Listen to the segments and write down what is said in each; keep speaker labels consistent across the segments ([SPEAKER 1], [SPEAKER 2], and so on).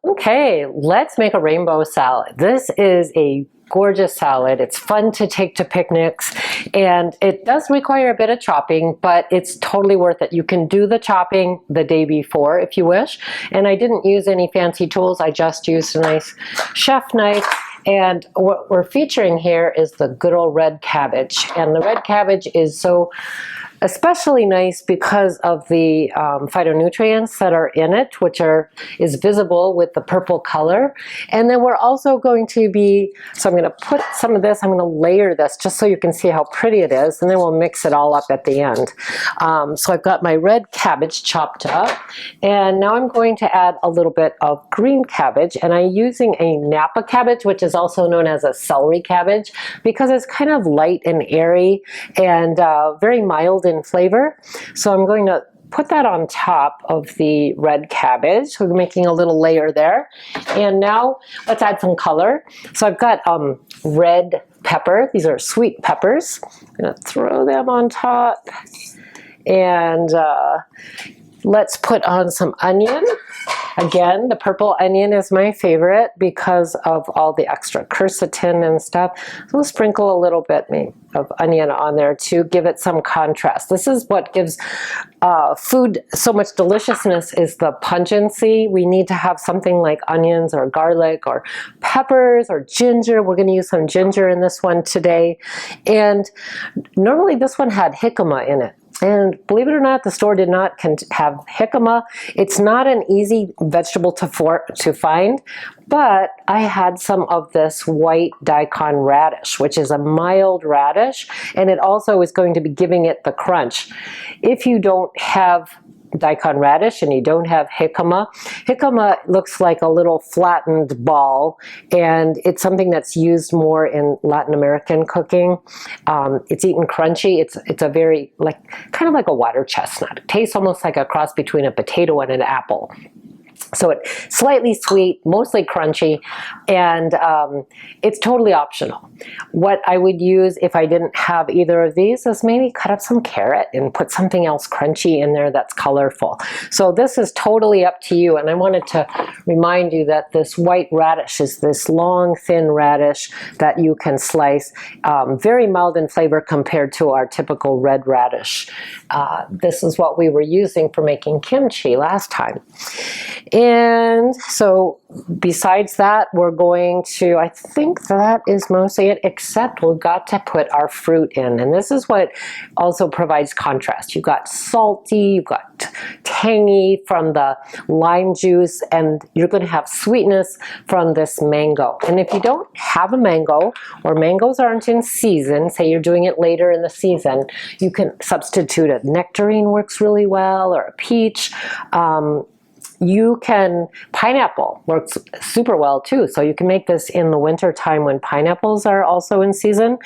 [SPEAKER 1] Okay, let's make a rainbow salad. This is a gorgeous salad. It's fun to take to picnics, and it does require a bit of chopping, but it's totally worth it. You can do the chopping the day before if you wish, and I didn't use any fancy tools. I just used a nice chef knife. And what we're featuring here is the good old red cabbage. And the red cabbage is so especially nice because of the phytonutrients that are in it, which is visible with the purple color. And then we're also going to be, so I'm going to put some of this, I'm going to layer this just so you can see how pretty it is, and then we'll mix it all up at the end. So I've got my red cabbage chopped up, and now I'm going to add a little bit of green cabbage, and I'm using a Napa cabbage, which is also known as a celery cabbage, because it's kind of light and airy and very mild in flavor. So I'm going to put that on top of the red cabbage. So we're making a little layer there. And now let's add some color. So I've got red pepper. These are sweet peppers. I'm going to throw them on top. And let's put on some onion. Again, the purple onion is my favorite because of all the extra quercetin and stuff. So we'll sprinkle a little bit of onion on there to give it some contrast. This is what gives food so much deliciousness, is the pungency. We need to have something like onions or garlic or peppers or ginger. We're going to use some ginger in this one today. And normally this one had jicama in it. And believe it or not, the store did not have jicama. It's not an easy vegetable to find, but I had some of this white daikon radish, which is a mild radish, and it also is going to be giving it the crunch. If you don't have daikon radish and you don't have jicama, jicama looks like a little flattened ball, and it's something that's used more in Latin American cooking. It's eaten crunchy. It's a very kind of like a water chestnut. It tastes almost like a cross between a potato and an apple. So it's slightly sweet, mostly crunchy, and it's totally optional. What I would use if I didn't have either of these is maybe cut up some carrot and put something else crunchy in there that's colorful. So this is totally up to you, and I wanted to remind you that this white radish is this long, thin radish that you can slice, very mild in flavor compared to our typical red radish. This is what we were using for making kimchi last time. And so besides that, we're going to, I think that is mostly it, except we've got to put our fruit in. And this is what also provides contrast. You've got salty, you've got tangy from the lime juice, and you're going to have sweetness from this mango. And if you don't have a mango, or mangoes aren't in season, say you're doing it later in the season, you can substitute it. Nectarine works really well, or a peach. Pineapple works super well too. So you can make this in the winter time when pineapples are also in season.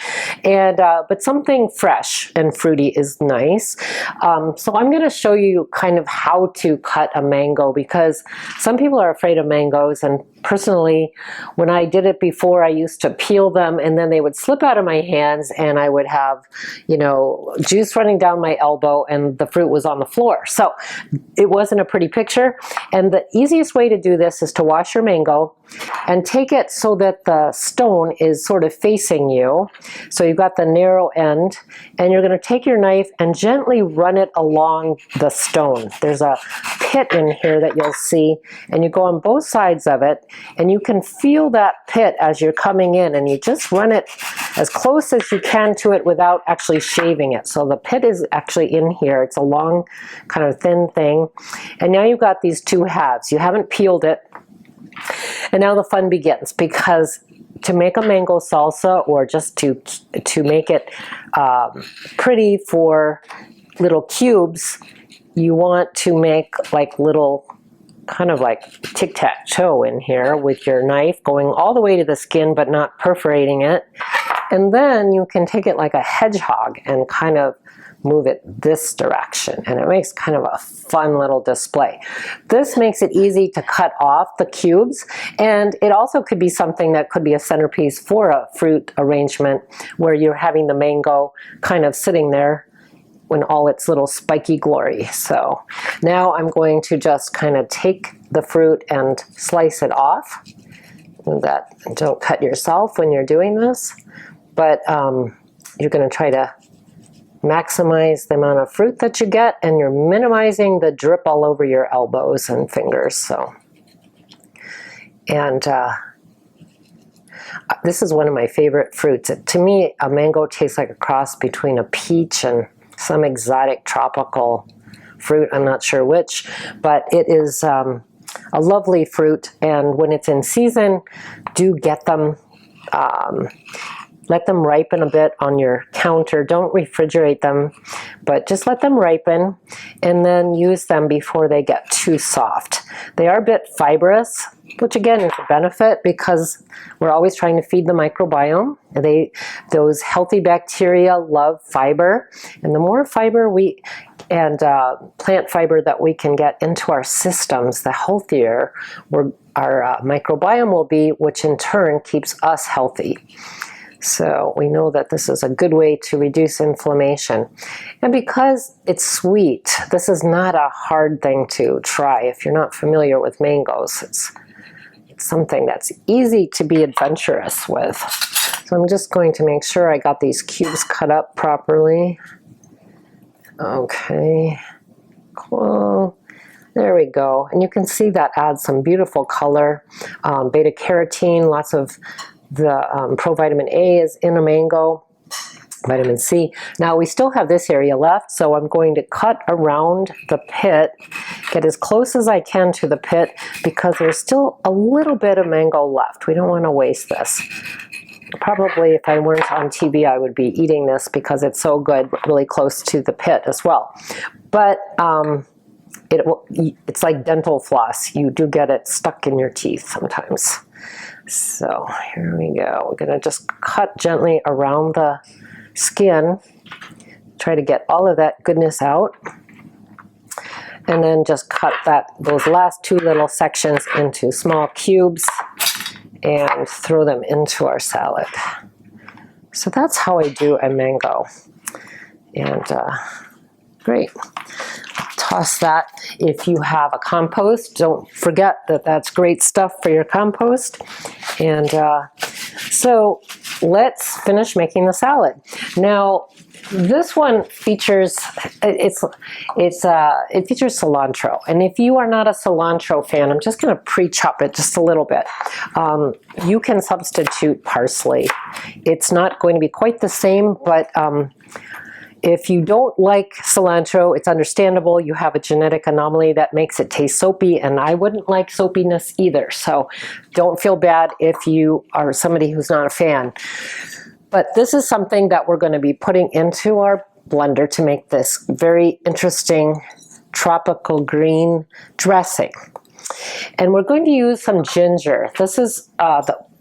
[SPEAKER 1] And but something fresh and fruity is nice. So I'm going to show you kind of how to cut a mango, because some people are afraid of mangoes, and personally, when I did it before, I used to peel them and then they would slip out of my hands, and I would have, juice running down my elbow and the fruit was on the floor. So it wasn't a pretty picture. And the easiest way to do this is to wash your mango and take it so that the stone is sort of facing you. So you've got the narrow end, and you're going to take your knife and gently run it along the stone. There's a pit in here that you'll see, and you go on both sides of it, and you can feel that pit as you're coming in, and you just run it as close as you can to it without actually shaving it. So the pit is actually in here. It's a long, kind of thin thing. And now you've got these two halves. You haven't peeled it. And now the fun begins, because to make a mango salsa, or just to make it pretty for little cubes, you want to make like little kind of like tic-tac-toe in here with your knife, going all the way to the skin but not perforating it. And then you can take it like a hedgehog and kind of move it this direction, and it makes kind of a fun little display. This makes it easy to cut off the cubes, and it also could be something that could be a centerpiece for a fruit arrangement where you're having the mango kind of sitting there in all its little spiky glory. So now I'm going to just kind of take the fruit and slice it off. That don't cut yourself when you're doing this, but you're going to try to maximize the amount of fruit that you get, and you're minimizing the drip all over your elbows and fingers. So, and this is one of my favorite fruits. To me, a mango tastes like a cross between a peach and some exotic tropical fruit. I'm not sure which, but it is a lovely fruit, and when it's in season, do get them. Let them ripen a bit on your counter. Don't refrigerate them, but just let them ripen and then use them before they get too soft. They are a bit fibrous, which again is a benefit because we're always trying to feed the microbiome. Those healthy bacteria love fiber, and the more fiber and plant fiber that we can get into our systems, the healthier our microbiome will be, which in turn keeps us healthy. So we know that this is a good way to reduce inflammation. And because it's sweet, this is not a hard thing to try. If you're not familiar with mangoes, it's something that's easy to be adventurous with. So I'm just going to make sure I got these cubes cut up properly. Okay, cool. There we go. And you can see that adds some beautiful color. Beta carotene, lots of the provitamin A is in a mango, vitamin C. Now we still have this area left, so I'm going to cut around the pit, get as close as I can to the pit, because there's still a little bit of mango left. We don't want to waste this. Probably if I weren't on TV, I would be eating this because it's so good, really close to the pit as well. But it's like dental floss. You do get it stuck in your teeth sometimes. So here we go. We're going to just cut gently around the skin. Try to get all of that goodness out. And then just cut those last two little sections into small cubes and throw them into our salad. So that's how I do a mango. And great. Toss that. If you have a compost, don't forget that that's great stuff for your compost. And so let's finish making the salad. Now, this one features, it features cilantro. And if you are not a cilantro fan, I'm just going to pre-chop it just a little bit. You can substitute parsley. It's not going to be quite the same, but if you don't like cilantro, it's understandable. You have a genetic anomaly that makes it taste soapy, and I wouldn't like soapiness either. So don't feel bad if you are somebody who's not a fan. But this is something that we're going to be putting into our blender to make this very interesting tropical green dressing. And we're going to use some ginger. This is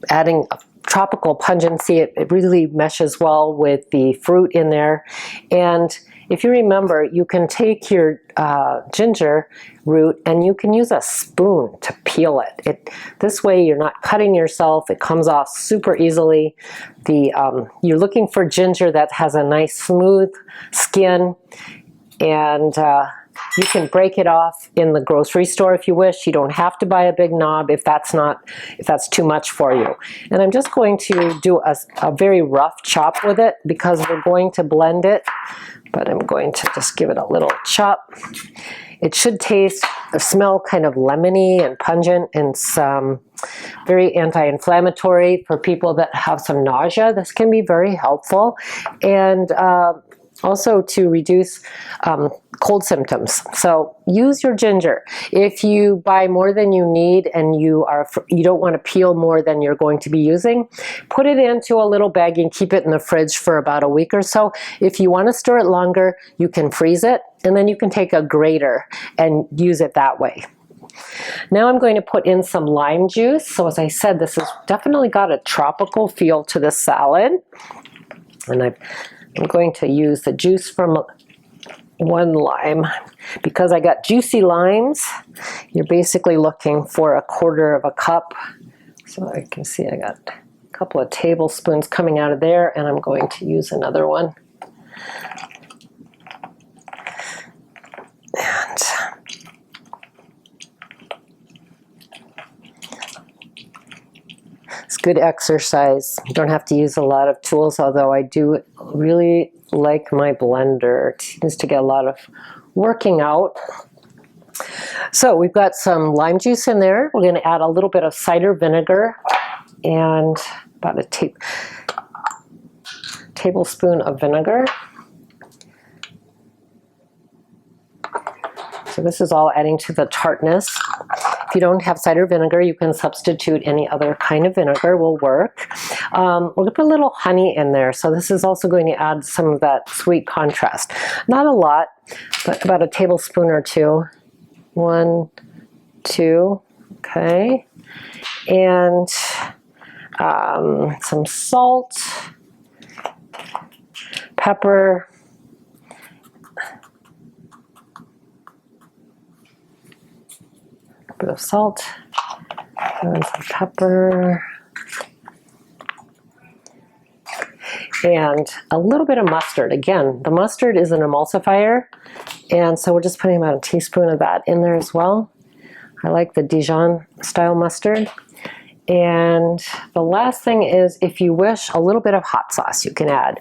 [SPEAKER 1] adding tropical pungency. It really meshes well with the fruit in there. And if you remember, you can take your ginger root and you can use a spoon to peel it. This way you're not cutting yourself. It comes off super easily. You're looking for ginger that has a nice smooth skin, and you can break it off in the grocery store if you wish. You don't have to buy a big knob if that's too much for you. And I'm just going to do a very rough chop with it because we're going to blend it. But I'm going to just give it a little chop. It should smell kind of lemony and pungent, and some very anti-inflammatory for people that have some nausea. This can be very helpful. And also to reduce cold symptoms. So use your ginger. If you buy more than you need and you don't want to peel more than you're going to be using, put it into a little bag and keep it in the fridge for about a week or so. If you want to store it longer, you can freeze it, and then you can take a grater and use it that way. Now I'm going to put in some lime juice. So as I said, this has definitely got a tropical feel to the salad. And I'm going to use the juice from one lime. Because I got juicy limes, you're basically looking for 1/4 cup. So I can see I got a couple of tablespoons coming out of there, and I'm going to use another one. good exercise. You don't have to use a lot of tools, although I do really like my blender. It seems to get a lot of working out. So we've got some lime juice in there. We're going to add a little bit of cider vinegar and about a tablespoon of vinegar. So this is all adding to the tartness. If you don't have cider vinegar, you can substitute any other kind of vinegar, will work. We're going to put a little honey in there. So this is also going to add some of that sweet contrast. Not a lot, but about a tablespoon or two. 1, 2, okay. And some salt, pepper, a bit of salt, and some pepper, and a little bit of mustard. Again, the mustard is an emulsifier, and so we're just putting about a teaspoon of that in there as well. I like the Dijon style mustard. And the last thing is, if you wish, a little bit of hot sauce you can add.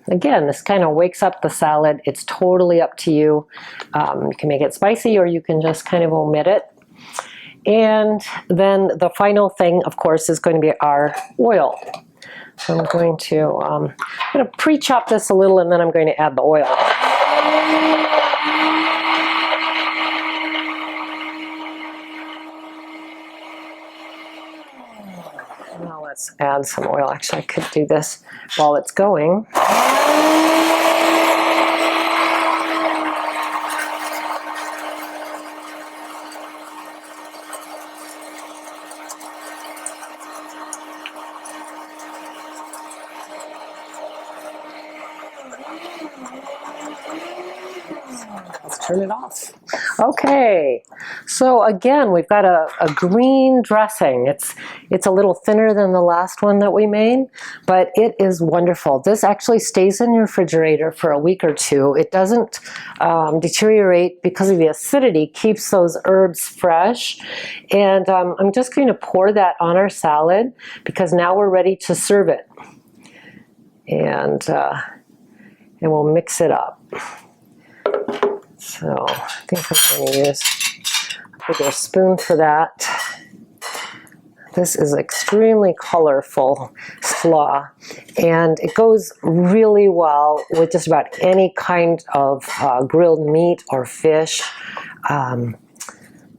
[SPEAKER 1] Again, this kind of wakes up the salad. It's totally up to you. You can make it spicy, or you can just kind of omit it. And then the final thing, of course, is going to be our oil. So I'm going to pre-chop this a little, and then I'm going to add the oil. Now let's add some oil. Actually, I could do this while it's going. Let's turn it off. Okay, so again, we've got a green dressing. It's a little thinner than the last one that we made, but it is wonderful. This actually stays in your refrigerator for a week or two. It doesn't deteriorate because of the acidity, keeps those herbs fresh. And I'm just going to pour that on our salad because now we're ready to serve it. And we'll mix it up. So I think I'm going to use a bigger spoon for that. This is extremely colorful slaw, and it goes really well with just about any kind of grilled meat or fish.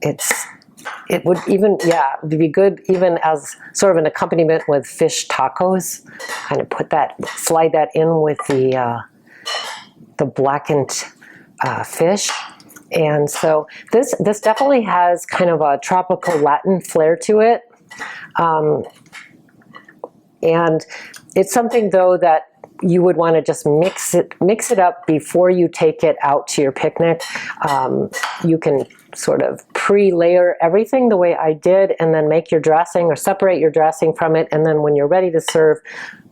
[SPEAKER 1] It would even, yeah, it would be good even as sort of an accompaniment with fish tacos. Kind of slide that in with the blackened fish. And so this definitely has kind of a tropical Latin flair to it. And it's something though that you would want to just mix it up before you take it out to your picnic. You can sort of pre-layer everything the way I did, and then make your dressing or separate your dressing from it, and then when you're ready to serve,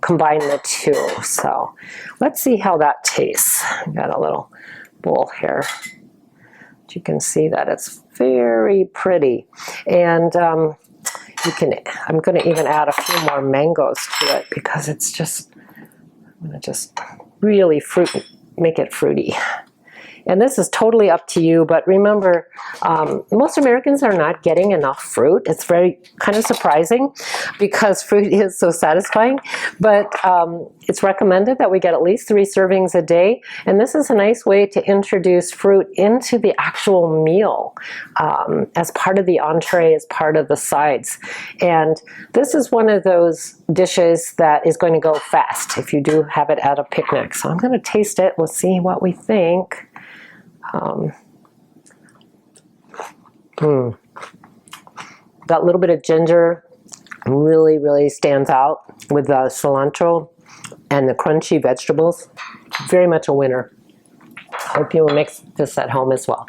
[SPEAKER 1] combine the two. So let's see how that tastes. I got a little bowl here. You can see that it's very pretty, and I'm going to even add a few more mangoes to it because it's just, I'm going to just really make it fruity. And this is totally up to you, but remember, most Americans are not getting enough fruit. It's very kind of surprising because fruit is so satisfying, but it's recommended that we get at least 3 servings a day. And this is a nice way to introduce fruit into the actual meal as part of the entree, as part of the sides. And this is one of those dishes that is going to go fast if you do have it at a picnic. So I'm going to taste it. We'll see what we think. That little bit of ginger really, really stands out with the cilantro and the crunchy vegetables. Very much a winner. Hope you will mix this at home as well.